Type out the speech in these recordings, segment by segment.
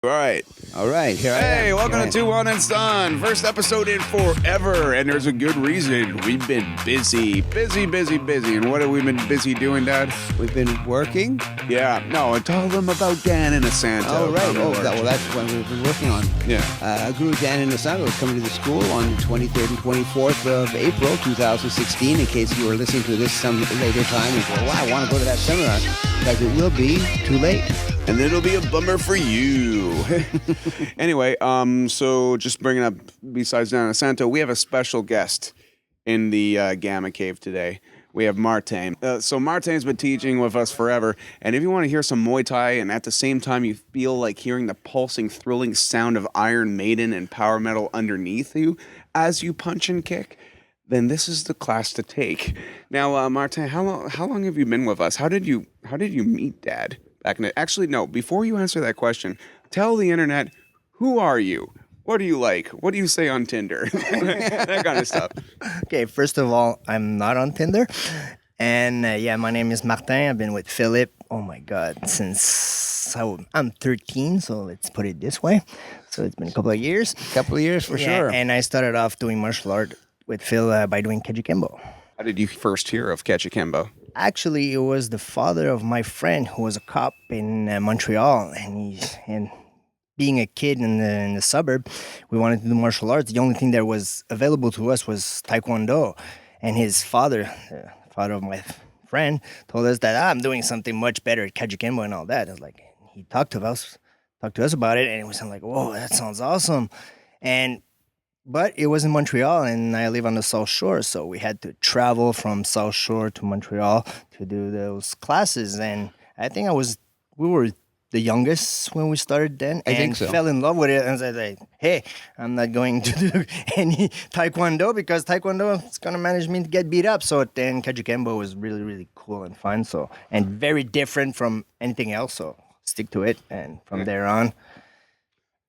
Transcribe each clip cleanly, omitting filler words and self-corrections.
All right. Here I am. Hey, welcome Here to Tuhon and Son. First episode in forever, and there's a good reason. We've been busy. And what have we been busy doing, Dad? We've been working. Yeah, no, tell them about Dan and Asanta. Oh, right. That's what we've been working on. Yeah. Guru Dan and Asanta was coming to the school on the 23rd and 24th of April, 2016. In case you were listening to this some later time and go, wow, I want to go to that seminar. Because it will be too late. And it'll be a bummer for you. Anyway, so just bringing up, besides Dan and Asanta, we have a special guest in the Gamma Cave today. We have Martin. So Martin's been teaching with us forever, and if you want to hear some Muay Thai and at the same time you feel like hearing the pulsing, thrilling sound of Iron Maiden and power metal underneath you as you punch and kick, then this is the class to take. Now, Martin, how long have you been with us? How did you meet Dad back in the... Actually, no, before you answer that question, tell the internet, who are you? What do you like? What do you say on Tinder? That kind of stuff. Okay, first of all, I'm not on Tinder. And my name is Martin. I've been with Philip, oh my God, since I'm 13, so let's put it this way. So it's been a couple of years. For sure. And I started off doing martial art with Phil by doing Kejikembo. How did you first hear of Kejikembo? Actually, it was the father of my friend who was a cop in Montreal, and being a kid in the suburb, we wanted to do martial arts. The only thing that was available to us was Taekwondo. And his father, the father of my friend, told us that I'm doing something much better at Kejikembo and all that. I was like, he talked to us about it, and it was like, whoa, that sounds awesome. But it was in Montreal, and I live on the South Shore, so we had to travel from South Shore to Montreal to do those classes. And I think we were the youngest when we started then, I think so. Fell in love with it. And I was like, hey, I'm not going to do any Taekwondo because Taekwondo is going to manage me to get beat up. So then Kejikembo was really, really cool and fun. So, and very different from anything else. So stick to it. And from there on.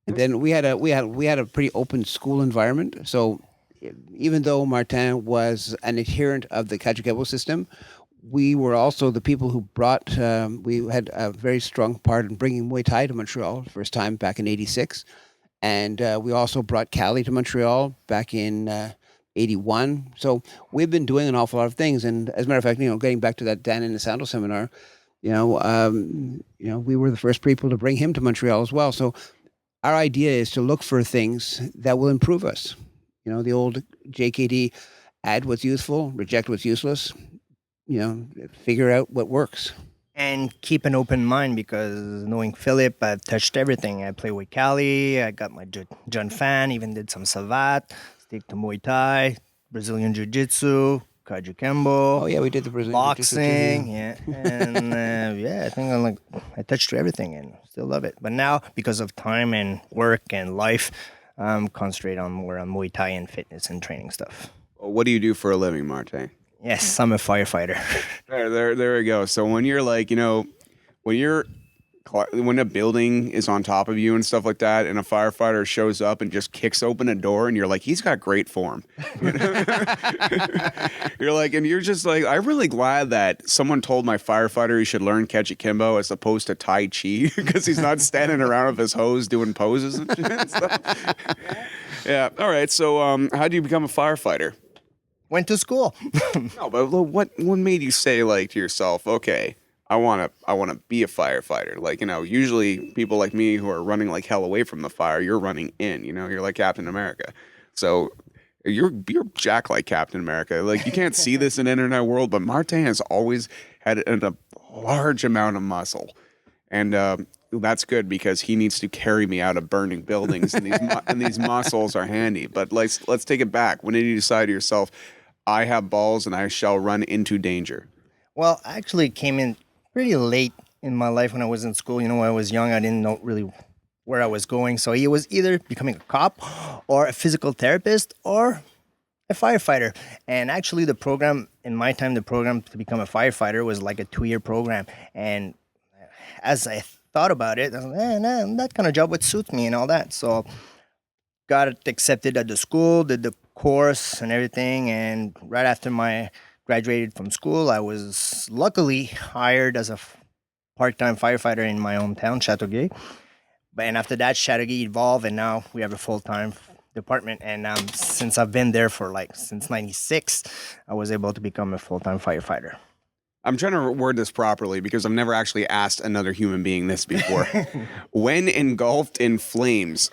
And then we had a pretty open school environment. So even though Martin was an adherent of the Kajikebo system, we were also the people who brought. We had a very strong part in bringing Muay Thai to Montreal, first time back in '86, and we also brought Cali to Montreal back in '81. So we've been doing an awful lot of things. And as a matter of fact, getting back to that Dan and Asando seminar, we were the first people to bring him to Montreal as well. So our idea is to look for things that will improve us. The old JKD, add what's useful, reject what's useless, figure out what works. And keep an open mind because knowing Philip, I've touched everything. I play with Cali, I got my John Fan, even did some Savat, stick to Muay Thai, Brazilian Jiu-Jitsu, Kajikembo. Oh yeah, we did the Brazilian boxing, yeah. And I think I touched everything and still love it. But now, because of time and work and life, I'm concentrating on more on Muay Thai and fitness and training stuff. Well, what do you do for a living, Martin? Yes, I'm a firefighter. There we go. So when you're when a building is on top of you and stuff like that, and a firefighter shows up and just kicks open a door, and you're like, he's got great form. You're like, and you're just like, I'm really glad that someone told my firefighter he should learn Kejikembo as opposed to Tai Chi because he's not standing around with his hose doing poses and shit and stuff. Yeah. All right. So, how do you become a firefighter? Went to school. No, but what made you say to yourself, okay, I want to be a firefighter? Usually people like me who are running like hell away from the fire, you're running in, you're like Captain America. So you're jacked like Captain America. You can't see this in the internet world, but Martin has always had a large amount of muscle. And that's good because he needs to carry me out of burning buildings, and these muscles are handy. But let's take it back. When did you decide to yourself, I have balls and I shall run into danger? Well, I actually came in pretty late in my life when I was in school. When I was young, I didn't know really where I was going. So it was either becoming a cop or a physical therapist or a firefighter. And actually the program to become a firefighter was like a 2-year program. And as I thought about it, I was like, that kind of job would suit me and all that. So got accepted at the school, did the course and everything. And right after my graduated from school, I was luckily hired as a part-time firefighter in my hometown, Châteauguay. But and after that, Chateauguay evolved, and now we have a full-time department. And since I've been there for like since '96, I was able to become a full-time firefighter. I'm trying to word this properly because I've never actually asked another human being this before. When engulfed in flames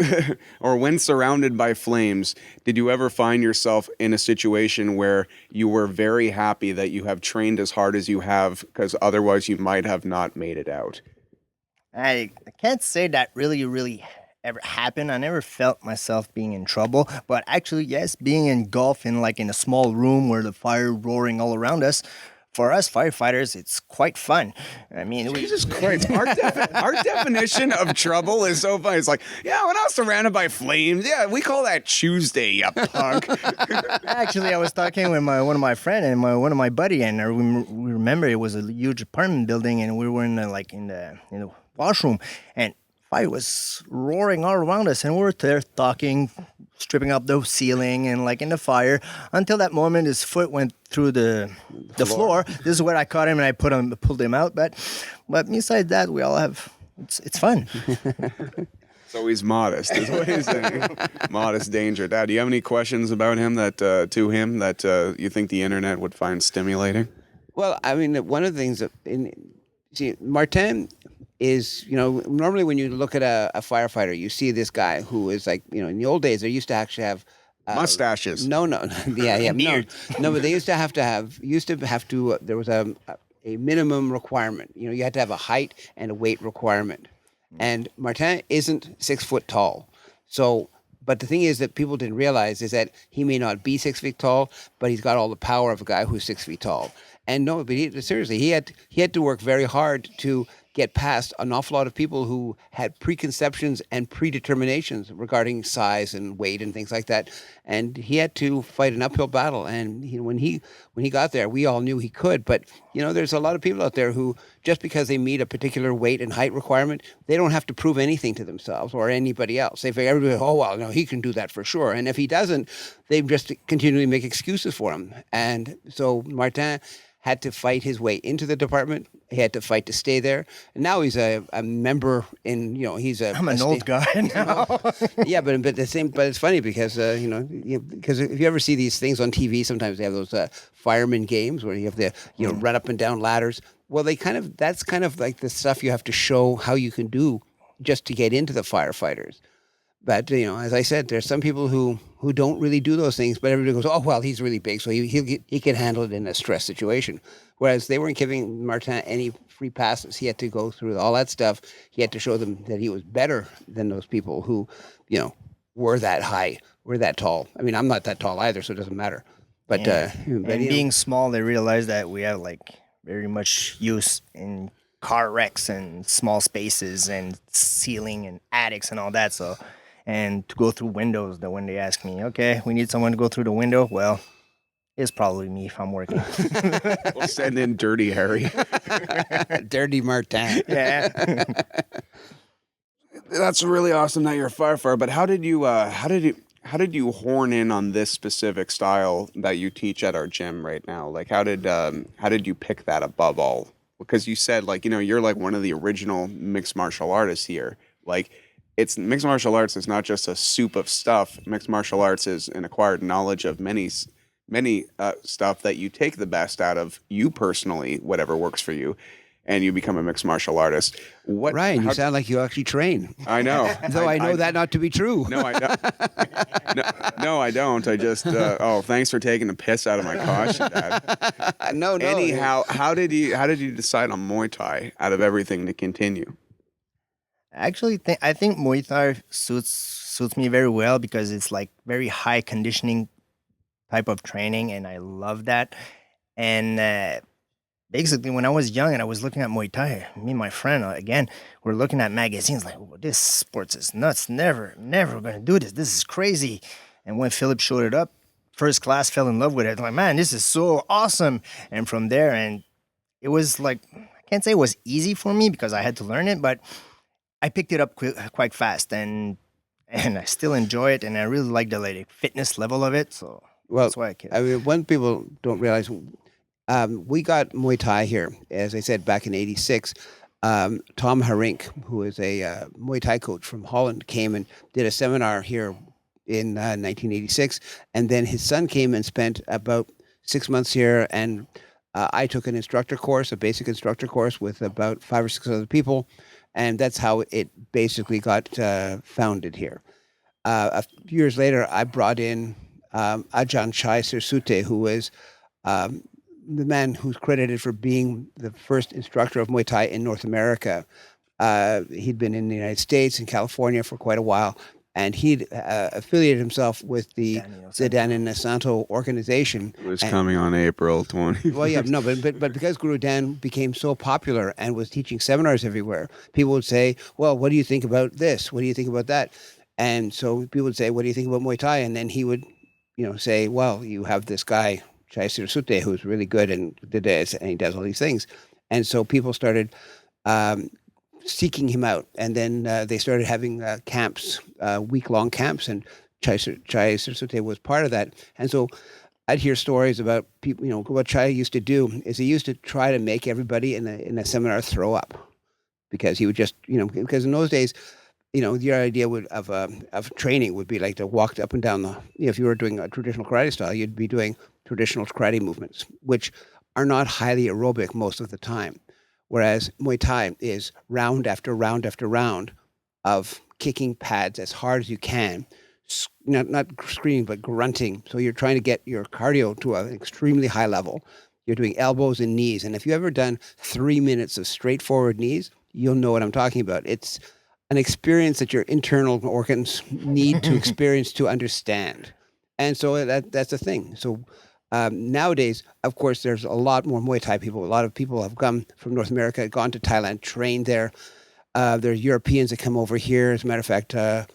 or when surrounded by flames, did you ever find yourself in a situation where you were very happy that you have trained as hard as you have because otherwise you might have not made it out? I can't say that really ever happened. I never felt myself being in trouble, but actually, yes, being engulfed in like in a small room where the fire roaring all around us. For us firefighters, it's quite fun. I mean, Jesus Christ, our definition of trouble is so funny. It's like, yeah, when I was surrounded by flames, yeah, we call that Tuesday, you punk. actually, I was talking with one of my friend and one of my buddy, and we remember it was a huge apartment building, and we were in the washroom, and fire was roaring all around us, and we were there talking, stripping up the ceiling and like in the fire until that moment his foot went through the floor. This is where I caught him and I pulled him out. But besides that, we all have it's fun. So he's modest, is what he's saying. Modest danger. Dad, do you have any questions about him that you think the internet would find stimulating? Well, I mean, one of the things that Martin is, normally when you look at a firefighter, you see this guy who is like, in the old days, they used to actually have mustaches. No, yeah, no, but they used to have to, there was a minimum requirement. You had to have a height and a weight requirement. And Martin isn't 6 foot tall. So, but the thing is that people didn't realize is that he may not be 6 feet tall, but he's got all the power of a guy who's 6 feet tall. And no, but seriously, he had to work very hard to get past an awful lot of people who had preconceptions and predeterminations regarding size and weight and things like that. And he had to fight an uphill battle. And when he got there, we all knew he could. But there's a lot of people out there who, just because they meet a particular weight and height requirement, they don't have to prove anything to themselves or anybody else. They figure everybody, oh well, no, he can do that for sure. And if he doesn't, they just continually make excuses for him. And so Martin had to fight his way into the department. He had to fight to stay there. And now he's a member in, he's a... I'm an old guy now. Yeah, but it's funny because, because if you ever see these things on TV, sometimes they have those fireman games where you have to, run up and down ladders. Well, that's kind of like the stuff you have to show how you can do just to get into the firefighters. But, as I said, there's some people who don't really do those things, but everybody goes, oh, well, he's really big, so he can handle it in a stress situation. Whereas they weren't giving Martin any free passes. He had to go through all that stuff. He had to show them that he was better than those people who, were that high, were that tall. I mean, I'm not that tall either, so it doesn't matter. But, and being small, they realize that we have like very much use in car wrecks and small spaces and ceiling and attics and all that. So... And to go through windows, that when they ask me, okay, we need someone to go through the window, well, it's probably me if I'm working. We'll send in Dirty Harry. Dirty Martin. Yeah. That's really awesome that you're a firefighter, but how did you horn in on this specific style that you teach at our gym right now? Like how did you pick that above all? Because you said you're like one of the original mixed martial artists here. Like it's mixed martial arts is not just a soup of stuff. Mixed martial arts is an acquired knowledge of many stuff that you take the best out of you personally, whatever works for you, and you become a mixed martial artist. Ryan, you sound like you actually train. I know. Though I know that not to be true. No, I don't. No, I don't. I just, thanks for taking the piss out of my caution, Dad. No. Anyhow, how did you decide on Muay Thai out of everything to continue? Actually, I think Muay Thai suits me very well because it's like very high conditioning type of training, and I love that. And basically, when I was young and I was looking at Muay Thai, me and my friend again were looking at magazines like, oh, "This sport is nuts! Never gonna do this. This is crazy." And when Philip showed it up, first class, fell in love with it. I'm like, man, this is so awesome! And from there, and it was like, I can't say it was easy for me because I had to learn it, but I picked it up quite fast, and I still enjoy it, and I really like the fitness level of it. So that's why I kept. I mean, when people don't realize, we got Muay Thai here, as I said, back in '86. Tom Harink, who is a Muay Thai coach from Holland, came and did a seminar here in 1986, and then his son came and spent about 6 months here, and I took an instructor course, a basic instructor course, with about 5 or 6 other people, and that's how it basically got founded here. A few years later, I brought in Ajahn Chai Sirsute, who is the man who's credited for being the first instructor of Muay Thai in North America. He'd been in the United States and California for quite a while, and he'd affiliated himself with the Dan Inosanto organization. It was coming on April 20. Well, yeah, no, but because Guru Dan became so popular and was teaching seminars everywhere, people would say, well, what do you think about this? What do you think about that? And so people would say, what do you think about Muay Thai? And then he would, say, well, you have this guy, Chai Sirsute, who's really good and did this, and he does all these things. And so people started seeking him out. And then they started having camps, week-long camps, and Chai Sirsute was part of that. And so I'd hear stories about people, what Chai used to do is he used to try to make everybody in a seminar throw up, because he would just, because in those days, your idea of training would be like to walk up and down if you were doing a traditional karate style, you'd be doing traditional karate movements, which are not highly aerobic most of the time. Whereas Muay Thai is round after round after round of kicking pads as hard as you can, not screaming, but grunting. So you're trying to get your cardio to an extremely high level. You're doing elbows and knees. And if you've ever done 3 minutes of straightforward knees, you'll know what I'm talking about. It's an experience that your internal organs need to experience to understand. And so that's the thing. So nowadays, of course, there's a lot more Muay Thai people. A lot of people have come from North America, gone to Thailand, trained there. There are Europeans that come over here. As a matter of fact, Charles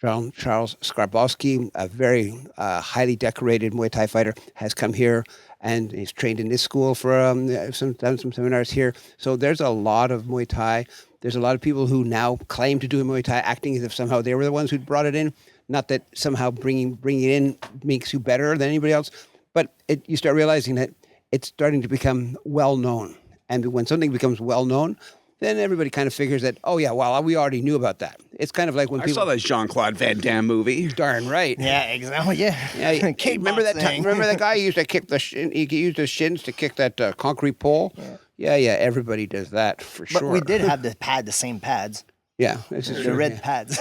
Skarbowski, a very highly decorated Muay Thai fighter, has come here, and he's trained in this school for done some seminars here. So there's a lot of Muay Thai. There's a lot of people who now claim to do Muay Thai, acting as if somehow they were the ones who brought it in. Not that somehow bringing it in makes you better than anybody else, but you start realizing that it's starting to become well known. And when something becomes well known, then everybody kind of figures that, oh yeah, well, we already knew about that. It's kind of like when I people saw that Jean-Claude Van Damme movie. Darn right. Yeah, exactly. Yeah. Remember that time? Remember that guy who used to kick the shin? He used his shins to kick that concrete pole. Yeah. Everybody does that for sure. But we did have the same pads. Yeah, this is The true. red pads.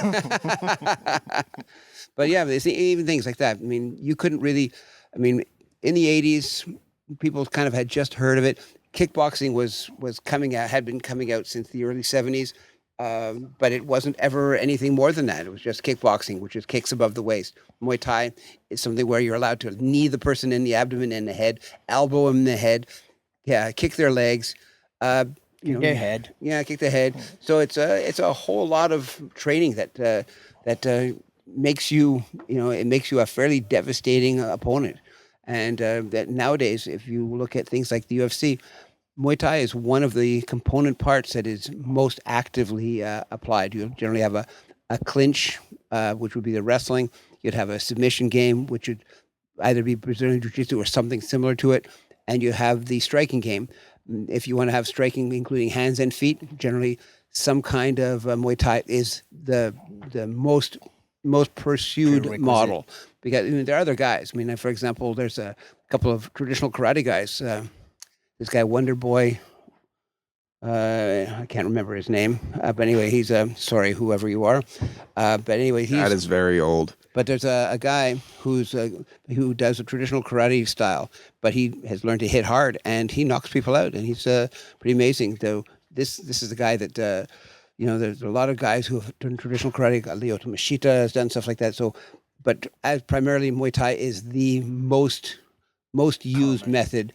But yeah, even things like that. I mean, you couldn't really. I mean, in the '80s, people kind of had just heard of it. Kickboxing was coming out, had been coming out since the early '70s, but it wasn't ever anything more than that. It was just kickboxing, which is kicks above the waist. Muay Thai is something where you're allowed to knee the person in the abdomen and the head, elbow them in the head, kick their legs, Their head. Yeah, kick the head. So it's a whole lot of training that makes you, it makes you a fairly devastating opponent. And that nowadays, if you look at things like the UFC, Muay Thai is one of the component parts that is most actively applied. You generally have a clinch, which would be the wrestling. You'd have a submission game, which would either be Brazilian Jiu-Jitsu or something similar to it. And you have the striking game. If you want to have striking, including hands and feet, generally some kind of Muay Thai is the most pursued model. Because there are other guys. I mean, for example, there's a couple of traditional karate guys. This guy, Wonder Boy, I can't remember his name. But anyway, he's, sorry, whoever you are. But anyway, That is very old. But there's a guy who does a traditional karate style, but he has learned to hit hard, and he knocks people out, and he's pretty amazing. Though this is the guy that, there's a lot of guys who have done traditional karate. Leo Tomashita has done stuff like that. So, but as primarily Muay Thai is the most used method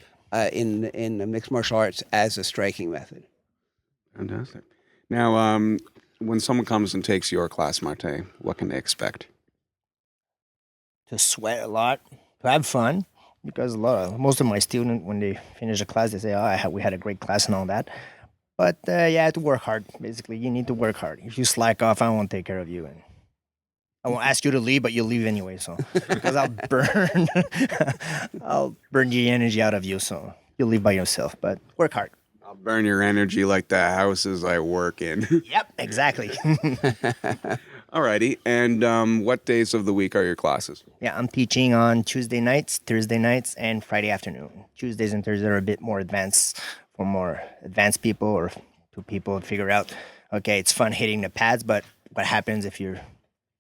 in mixed martial arts as a striking method. Fantastic. Now, when someone comes and takes your class, Marte, what can they expect? To sweat a lot, to have fun, because most of my students, when they finish a class, they say, "Oh, we had a great class and all that." But you have to work hard. Basically, you need to work hard. If you slack off, I won't take care of you, and I won't ask you to leave, but you'll leave anyway. So because I'll burn the energy out of you, so you'll leave by yourself. But work hard. I'll burn your energy like the houses I work in. Yep, exactly. Alrighty. And what days of the week are your classes? Yeah, I'm teaching on Tuesday nights, Thursday nights, and Friday afternoon. Tuesdays and Thursdays are a bit more advanced for more advanced people or to people to figure out, okay, it's fun hitting the pads, but what happens if you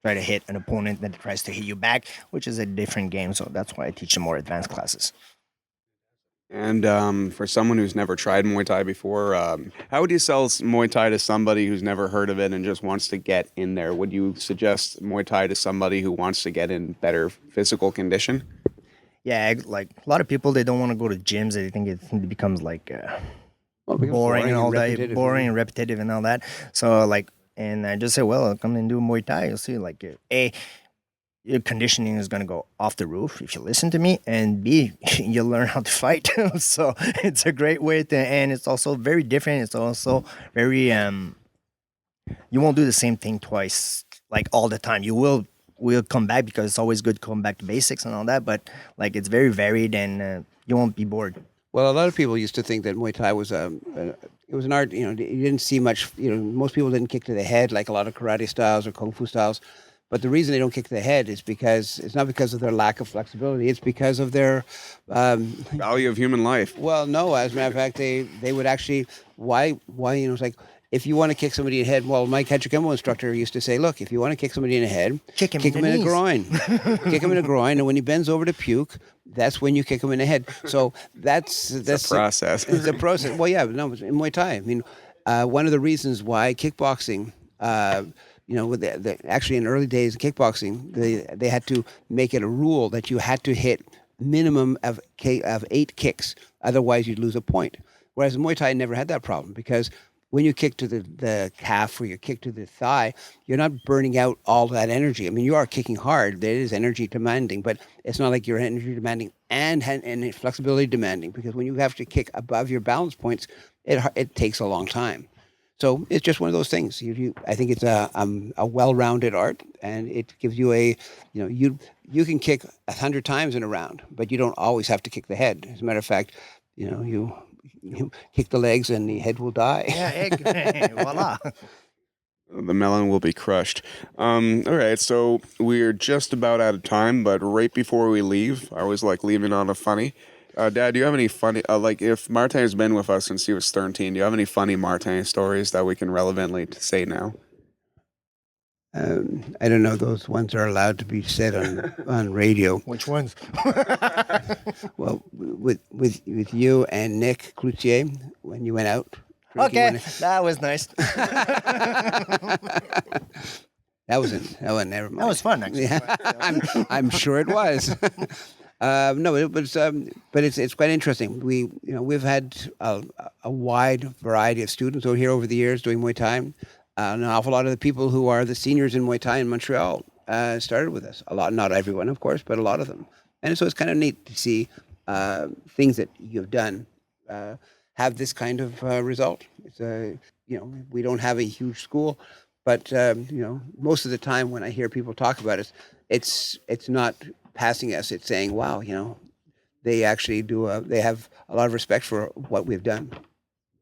try to hit an opponent that tries to hit you back, which is a different game. So that's why I teach the more advanced classes. And for someone who's never tried Muay Thai before, how would you sell Muay Thai to somebody who's never heard of it and just wants to get in there? Would you suggest Muay Thai to somebody who wants to get in better physical condition? Yeah, like a lot of people, they don't want to go to gyms. They think it becomes like Well, it becomes boring and all that, repetitive. boring and repetitive and all that. So like, and I just say, well, come and do Muay Thai. You'll see, like, your conditioning is going to go off the roof if you listen to me, and B, you'll learn how to fight. So it's a great way to, and it's also very different. It's also very, you won't do the same thing twice, like all the time. Will come back because it's always good to come back to basics and all that, but like it's very varied and you won't be bored. Well, a lot of people used to think that Muay Thai was it was an art. You didn't see much. Most people didn't kick to the head like a lot of karate styles or kung fu styles. But the reason they don't kick to the head is because it's not because of their lack of flexibility. It's because of their Value of human life. well, no. As a matter of fact, they would actually why it's like if you want to kick somebody in the head. Well, my Kachikembo instructor used to say, look, if you want to kick somebody in the head, Kick him in the knees. groin, kick him in the groin, and when he bends over to puke, that's when you kick him in the head. So that's a process. It's a process. Well, yeah, but no, in Muay Thai. I mean, one of the reasons why kickboxing. With actually in early days of kickboxing, they had to make it a rule that you had to hit minimum of 8 kicks, otherwise you'd lose a point. Whereas Muay Thai never had that problem because when you kick to the calf or you kick to the thigh, you're not burning out all that energy. I mean, you are kicking hard; it is energy demanding, but it's not like you're energy demanding and flexibility demanding because when you have to kick above your balance points, it takes a long time. So it's just one of those things. I think it's a well-rounded art, and it gives you you can kick 100 times in a round, but you don't always have to kick the head. As a matter of fact, you kick the legs and the head will die. Yeah, egg. Voila. The melon will be crushed. All right, so we're just about out of time, but right before we leave, I always like leaving on a funny. Dad, do you have any funny, if Martin's been with us since he was 13, do you have any funny Martin stories that we can relevantly say now? I don't know. Those ones are allowed to be said on radio. Which ones? Well, with you and Nick Cloutier when you went out. Okay, that was nice. That wasn't. Never mind. That was fun, actually. Yeah, I'm sure it was. No, it was, but it's quite interesting. We've had a wide variety of students over here over the years doing Muay Thai. An awful lot of the people who are the seniors in Muay Thai in Montreal started with us. A lot, not everyone, of course, but a lot of them. And so it's kind of neat to see things that you've done have this kind of result. It's we don't have a huge school, but most of the time when I hear people talk about it, it's not passing us. It's saying, wow, they actually they have a lot of respect for what we've done.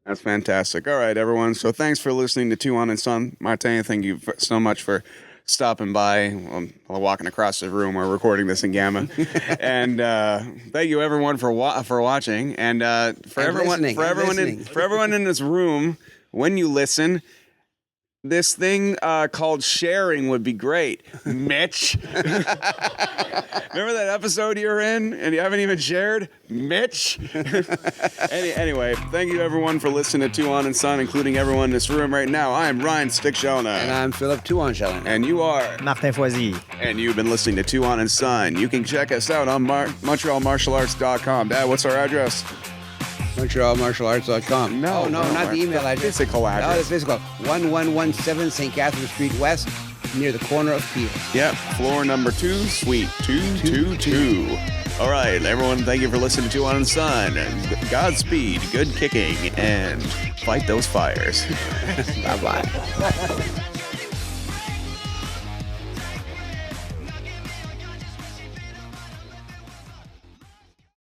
That's fantastic. All right, everyone. So thanks for listening to Tuhon and Son. Martin, thank you so much for stopping by while walking across the room. We're recording this in Gamma. And thank you, everyone, for watching. And for everyone in this room, when you listen, this thing called sharing would be great. Mitch. Remember that episode you were in and you haven't even shared? Mitch. Anyway, thank you everyone for listening to Tuhon and Son, including everyone in this room right now. I'm Ryan Stickshona. And I'm Philip Tuhon Shellen. And you are Martin Foisy. And you've been listening to Tuhon and Son. You can check us out on MontrealMartialArts.com. Dad, what's our address? MontrealMartialArts.com. No, not the email address. Physical address. No, the physical. 1117 St. Catherine Street West, near the corner of Peel. Yep, floor number 2, suite 222. All right, everyone, thank you for listening to Tuhon and Son. Godspeed, good kicking, and fight those fires. Bye-bye.